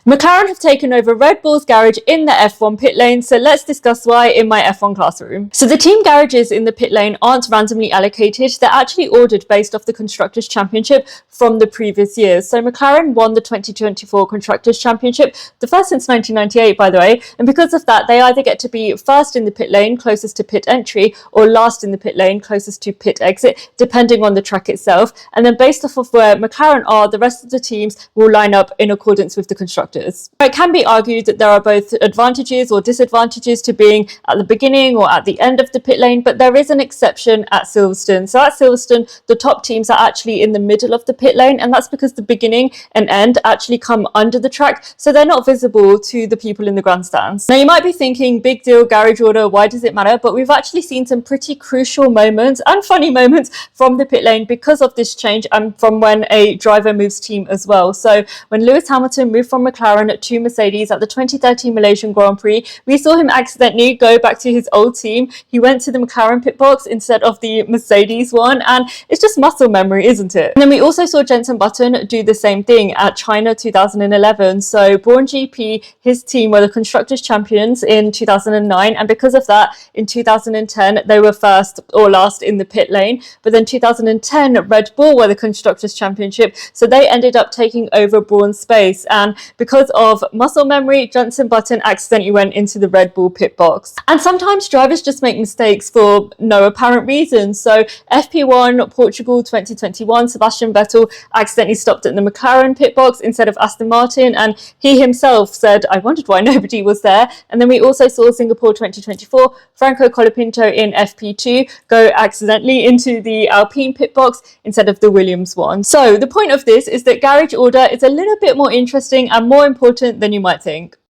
McLaren have taken over Red Bull's garage in the F1 pit lane, so let's discuss why in my F1 classroom. So the team garages in the pit lane aren't randomly allocated, they're actually ordered based off the Constructors' Championship from the previous years. So McLaren won the 2024 Constructors' Championship, the first since 1998 by the way, and because of that they either get to be first in the pit lane closest to pit entry or last in the pit lane closest to pit exit, depending on the track itself, and then based off of where McLaren are, the rest of the teams will line up in accordance with the Constructors. It can be argued that there are both advantages or disadvantages to being at the beginning or at the end of the pit lane, but there is an exception at Silverstone. So at Silverstone, the top teams are actually in the middle of the pit lane, and that's because the beginning and end actually come under the track, so they're not visible to the people in the grandstands. Now you might be thinking, big deal, garage order, why does it matter? But we've actually seen some pretty crucial moments and funny moments from the pit lane because of this change and from when a driver moves team as well. So when Lewis Hamilton moved from McLaren to Mercedes at the 2013 Malaysian Grand Prix, we saw him accidentally go back to his old team. He went to the McLaren pit box instead of the Mercedes one, and it's just muscle memory, isn't it? And then we also saw Jenson Button do the same thing at China 2011. So Braun GP, his team were the Constructors' Champions in 2009, and because of that, in 2010 they were first or last in the pit lane. But then 2010 Red Bull were the Constructors' Championship, so they ended up taking over Braun's space, and because of muscle memory, Jenson Button accidentally went into the Red Bull pit box. And sometimes drivers just make mistakes for no apparent reason. So FP1 Portugal 2021, Sebastian Vettel accidentally stopped at the McLaren pit box instead of Aston Martin, and he himself said, I wondered why nobody was there. And then we also saw Singapore 2024, Franco Colapinto in FP2 go accidentally into the Alpine pit box instead of the Williams one. So the point of this is that garage order is a little bit more interesting and more important than you might think.